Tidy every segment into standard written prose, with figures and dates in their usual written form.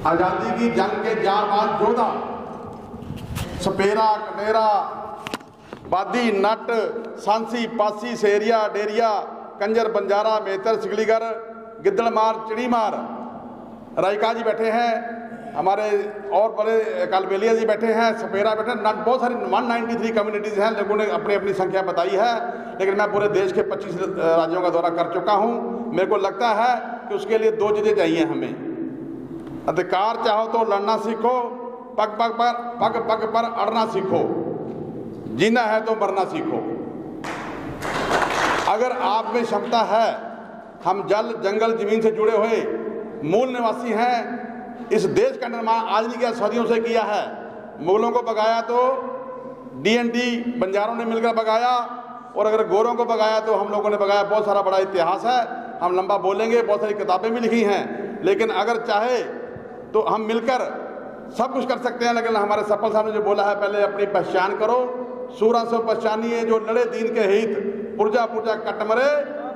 आज़ादी की जंग के जाबाज योद्धा सपेरा, कटेरा, बादी, नट, सांसी, पासी, सेरिया, डेरिया, कंजर, बंजारा, मेहतर, सिगलीगर, गिद्दड़मार, चिड़ीमार, रायका जी बैठे हैं, हमारे और बड़े कालबेलिया जी बैठे हैं, सपेरा बैठे हैं, नट, बहुत सारी 193 कम्युनिटीज़ हैं। लोगों ने अपनी अपनी संख्या बताई है, लेकिन मैं पूरे देश के 25 राज्यों का दौरा कर चुका हूँ। मेरे को लगता है कि उसके लिए 2 चीज़ें चाहिए हमें। अधिकार चाहो तो लड़ना सीखो, पग पग पर अड़ना सीखो, जीना है तो मरना सीखो। अगर आप में क्षमता है, हम जल, जंगल, जमीन से जुड़े हुए मूल निवासी हैं। इस देश का निर्माण आज नहीं किया, सदियों से किया है। मुगलों को भगाया तो DND बंजारों ने मिलकर भगाया, और अगर गोरों को भगाया तो हम लोगों ने भगाया। बहुत सारा बड़ा इतिहास है, हम लंबा बोलेंगे, बहुत सारी किताबें भी लिखी हैं, लेकिन अगर चाहे तो हम मिलकर सब कुछ कर सकते हैं। लेकिन हमारे सफल साहब ने जो बोला है, पहले अपनी पहचान करो, सूरा से पहचानिए, जो लड़े दीन के हित, पुरजा पुरजा कट मरे,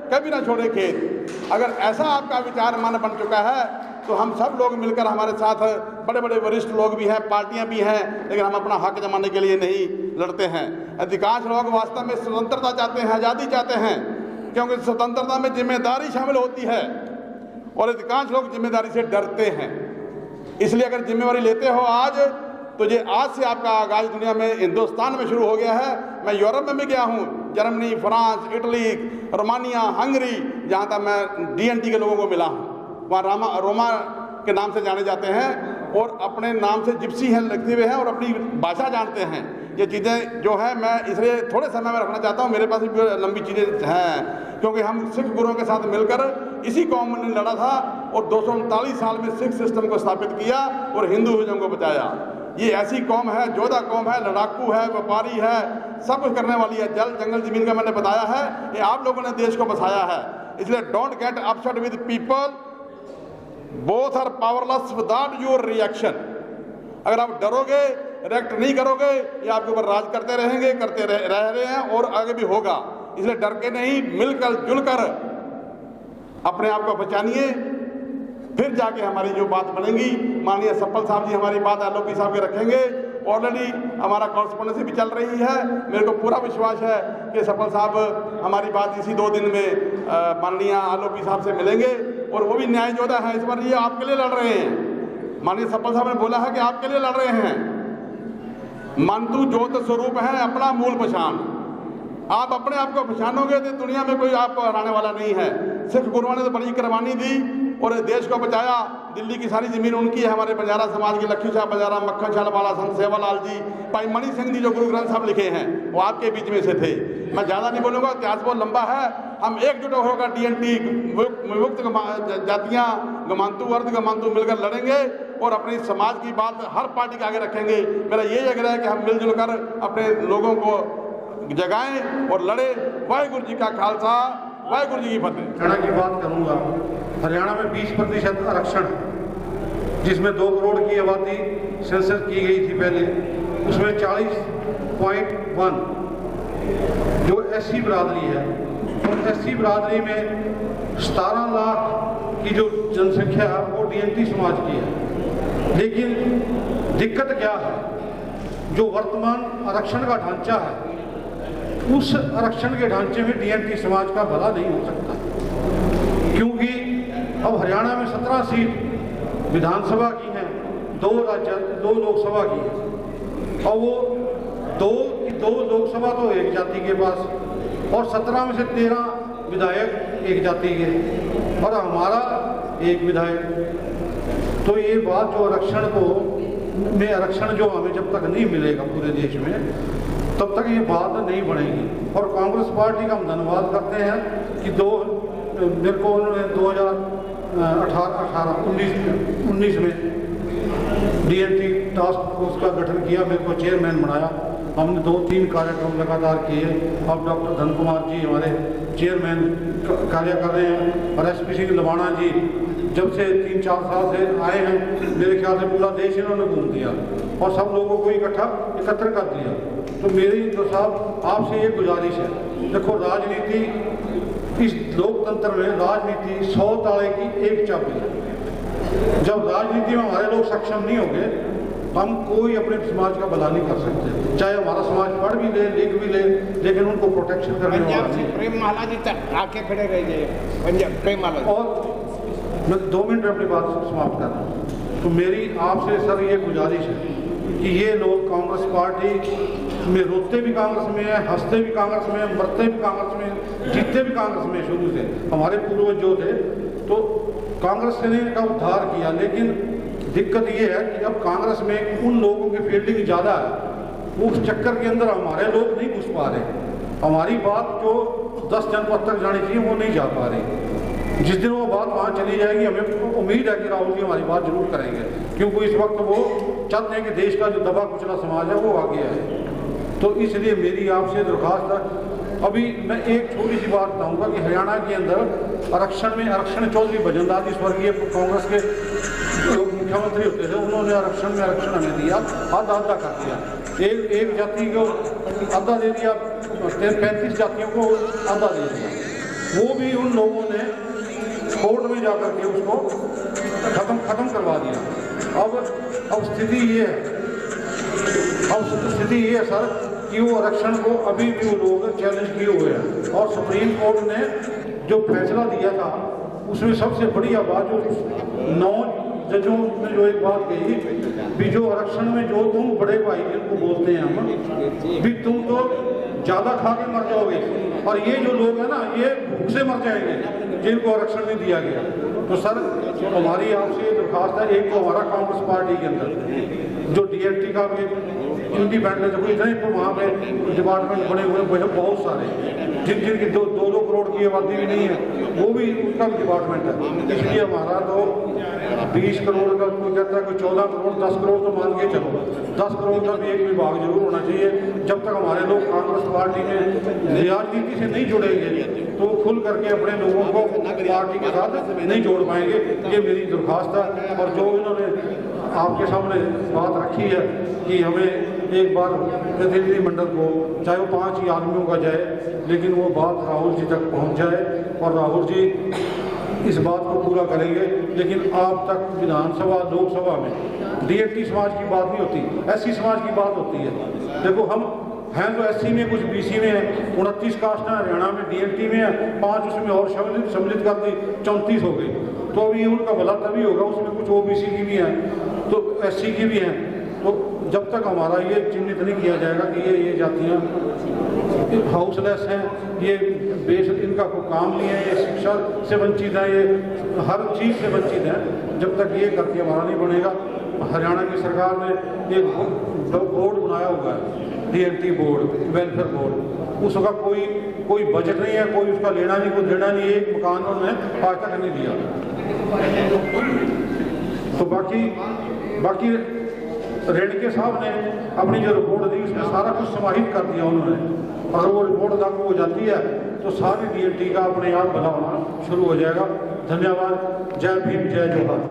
कभी ना छोड़े खेत। अगर ऐसा आपका विचार मन बन चुका है तो हम सब लोग मिलकर, हमारे साथ बड़े बड़े वरिष्ठ लोग भी हैं, पार्टियां भी हैं, लेकिन हम अपना हक जमाने के लिए नहीं लड़ते हैं। अधिकांश लोग वास्तव में स्वतंत्रता चाहते हैं, आज़ादी चाहते हैं, क्योंकि स्वतंत्रता में जिम्मेदारी शामिल होती है, और अधिकांश लोग जिम्मेदारी से डरते हैं। इसलिए अगर जिम्मेवारी लेते हो आज, तो ये आज से आपका आगाज दुनिया में, हिंदुस्तान में शुरू हो गया है। मैं यूरोप में भी गया हूँ, Germany, France, Italy, Romania, Hungary, जहाँ तक मैं DND के लोगों को मिला हूँ, वहाँ रोमा के नाम से जाने जाते हैं, और अपने नाम से जिप्सी हैं लिखते हुए हैं, और अपनी भाषा जानते हैं। ये चीज़ें जो है, मैं इसलिए थोड़े समय में रखना चाहता हूँ। मेरे पास भी लंबी चीज़ें हैं, क्योंकि हम सिख गुरुओं के साथ मिलकर इसी कौम ने लड़ा था, और 239 साल में सिख सिस्टम को स्थापित किया और हिंदुइज्म को बचाया। ये ऐसी कौम है, जोधा कौम है, लड़ाकू है, व्यापारी है, सब कुछ करने वाली है। जल, जंगल, जमीन का मैंने बताया है, ये आप लोगों ने देश को बसाया है। इसलिए don't get upset with people, both are powerless without your reaction. अगर आप डरोगे, रिएक्ट नहीं करोगे, ये आपके ऊपर राज करते रहेंगे, करते रह रहे हैं, और आगे भी होगा। इसलिए डर के नहीं, मिलकर जुलकर अपने आप को पहचानिए, फिर जाके हमारी जो बात बनेगी। माननीय सफल साहब जी हमारी बात LOP साहब के रखेंगे। ऑलरेडी हमारा कॉरेस्पॉन्डेंसी भी चल रही है। मेरे को पूरा विश्वास है कि सफल साहब हमारी बात इसी 2 दिन में माननीय LOP साहब से मिलेंगे, और वो भी न्याय योद्धा है। इस बार ये आपके लिए लड़ रहे हैं। माननीय सफल साहब ने बोला है कि आपके लिए लड़ रहे हैं। मंतु ज्योत स्वरूप है, अपना मूल पहचान। आप अपने आप को पहचानोगे तो दुनिया में कोई आपको हराने वाला नहीं है। सिख गुरुओं ने तो बड़ी कुर्बानी दी और देश को बचाया। दिल्ली की सारी ज़मीन उनकी है। हमारे बंजारा समाज की लक्ष्मी शाह बंजारा, मक्खन शाह वाला, संत सेवालाल जी, भाई मणि सिंह जी जो गुरु ग्रंथ साहब लिखे हैं, वो आपके बीच में से थे। मैं ज़्यादा नहीं बोलूँगा, इतिहास बहुत लंबा है। हम एकजुट होकर DND विमुक्त जातियाँ, गमांतु वर्ग, गमांतु मिलकर लड़ेंगे और अपनी समाज की बात हर पार्टी के आगे रखेंगे। मेरा ये आग्रह है कि हम मिलजुल कर अपने लोगों को जगाएं और लड़े। वाहिगुरु जी का खालसा, वाहिगुरु जी की फतेह। हरियाणा की बात करूंगा। हरियाणा में 20% आरक्षण, जिसमें 2 करोड़ की आबादी सेंसस की गई थी पहले, उसमें 40.1 जो SC बिरादरी है, और SC बिरादरी में 17 लाख की जो जनसंख्या है वो DNT समाज की है। लेकिन दिक्कत क्या है, जो वर्तमान आरक्षण का ढांचा है, उस आरक्षण के ढांचे में DNT समाज का भला नहीं हो सकता, क्योंकि अब हरियाणा में 17 सीट विधानसभा की हैं, 2 लोकसभा की है, और वो दो लोकसभा तो एक जाति के पास, और 17 में से 13 विधायक एक जाति के, और हमारा एक विधायक। तो ये बात जो आरक्षण जो हमें जब तक नहीं मिलेगा पूरे देश में, तब तक ये बात नहीं बढ़ेगी। और कांग्रेस पार्टी का हम धन्यवाद करते हैं कि 2019 में DNT टास्क फोर्स का गठन किया, मेरे को चेयरमैन बनाया। हमने 2-3 कार्यक्रम लगातार किए। अब डॉक्टर धन कुमार जी हमारे चेयरमैन कार्य कर रहे हैं, और SP सिंह लवाणा जी जब से 3-4 साल से आए हैं, मेरे ख्याल से पूरा देश इन्होंने घूम दिया और सब लोगों को एकत्र कर दिया। तो मेरी तो साहब आपसे ये गुजारिश है, देखो राजनीति, इस लोकतंत्र में राजनीति 100 ताले की एक चाबी है। जब राजनीति में हमारे लोग सक्षम नहीं होंगे तो हम कोई अपने समाज का भला नहीं कर सकते, चाहे हमारा समाज पढ़ भी ले लिख भी ले, लेकिन उनको प्रोटेक्शन करने पंजाब वाला से नहीं। प्रेम माला जी तक आके खड़े रह जाइए, पंजाब प्रेम माला जी। और मैं 2 मिनट में अपनी बात समाप्त कर रहा हूँ। तो मेरी आपसे सर ये गुजारिश है कि ये लोग कांग्रेस पार्टी में रोते भी कांग्रेस में है, हंसते भी कांग्रेस में है, मरते भी कांग्रेस में, जीतते भी कांग्रेस में। शुरू से हमारे पूर्वज जो थे तो कांग्रेस ने इनका उद्धार किया, लेकिन दिक्कत ये है कि अब कांग्रेस में उन लोगों की फील्डिंग ज़्यादा है, उस चक्कर के अंदर हमारे लोग नहीं घुस पा रहे। हमारी बात जो 10 जनपद तक जानी चाहिए वो नहीं जा पा रही। जिस दिन वो बात वहाँ चली जाएगी, हमें उम्मीद है कि राहुल जी हमारी बात जरूर करेंगे, क्योंकि इस वक्त वो चाहते हैं कि देश का जो दबा कुचला समाज है वो आगे आए। तो इसलिए मेरी आपसे दरख्वास्त है, अभी मैं एक छोटी सी बात बताऊंगा कि हरियाणा के अंदर आरक्षण चौधरी भजनलाल जी स्वर्गीय कांग्रेस के जो मुख्यमंत्री होते थे, उन्होंने आरक्षण हमें दिया, आधा कर दिया। एक जाति को आधा दे दिया, 35 जातियों को आधा दे दिया। वो भी उन लोगों ने कोर्ट में जाकर के उसको खत्म करवा दिया। अब स्थिति ये है सर कि वो आरक्षण को अभी भी वो लोग चैलेंज किए हुए हैं, और सुप्रीम कोर्ट ने जो फैसला दिया था उसमें सबसे बढ़िया बात जो 9 जजों ने जो एक बात कही भी, जो आरक्षण में जो तुम बड़े भाई जिनको बोलते हैं हम भी, तुम तो ज़्यादा खा के मर जाओगे, और ये जो लोग हैं ना ये भूख से मर जाएंगे जिनको आरक्षण नहीं दिया गया। तो सर हमारी आपसे दरख्वास्त है, एक तो हमारा कांग्रेस पार्टी के अंदर जो DLT का भी इंडिपेंडेंट इतने तो वहाँ पे डिपार्टमेंट बने हुए हैं बहुत सारे, जिनकी 2-2 करोड़ की आबादी भी नहीं है, वो भी उनका भी डिपार्टमेंट है। इसलिए हमारा तो 20 करोड़ का कोई कहता है, कोई 14 करोड़ 10 करोड़ तो मान के चलो, 10 करोड़ का भी एक विभाग जरूर होना चाहिए। जब तक हमारे लोग कांग्रेस पार्टी में राजनीति से नहीं जुड़ेंगे तो खुल करके अपने लोगों को पार्टी के साथ नहीं जोड़ पाएंगे। ये मेरी दरख्वास्त है। और जो इन्होंने आपके सामने बात रखी है कि हमें एक बार प्रतिनिधिमंडल को, चाहे वो 5 ही आदमियों का जाए, लेकिन वो बात राहुल जी तक पहुंच जाए और राहुल जी इस बात को पूरा करेंगे। लेकिन आप तक विधानसभा लोकसभा में DLT समाज की बात नहीं होती, SC समाज की बात होती है। देखो हम हैं तो SC में, कुछ BC में है, 29 कास्ट है हरियाणा में, DLT में है 5, उसमें और सम्मिलित कर दी 34 हो गई। तो अभी उनका भला तभी होगा, उसमें कुछ OBC की भी है तो SC की भी हैं। तो जब तक हमारा ये चिन्हित नहीं किया जाएगा कि ये जातियाँ हाउसलेस हैं, ये बेस इनका कोई काम नहीं है, ये शिक्षा से वंचित है, ये हर चीज़ से वंचित है, जब तक ये करके हमारा नहीं बनेगा। हरियाणा की सरकार ने एक बोर्ड बनाया हुआ है, DLT बोर्ड, वेलफेयर बोर्ड, उसका कोई बजट नहीं है, कोई उसका लेना नहीं, कोई देना नहीं, एक मकान उन्होंने आज तक नहीं दिया। तो बाकी रेणके साहब ने अपनी जो रिपोर्ट दी उसमें सारा कुछ समाहित कर दिया उन्होंने। अगर वो रिपोर्ट लागू हो जाती है तो सारी DLT का अपने आप भला होना शुरू हो जाएगा। धन्यवाद। जय भीम, जय जोहार।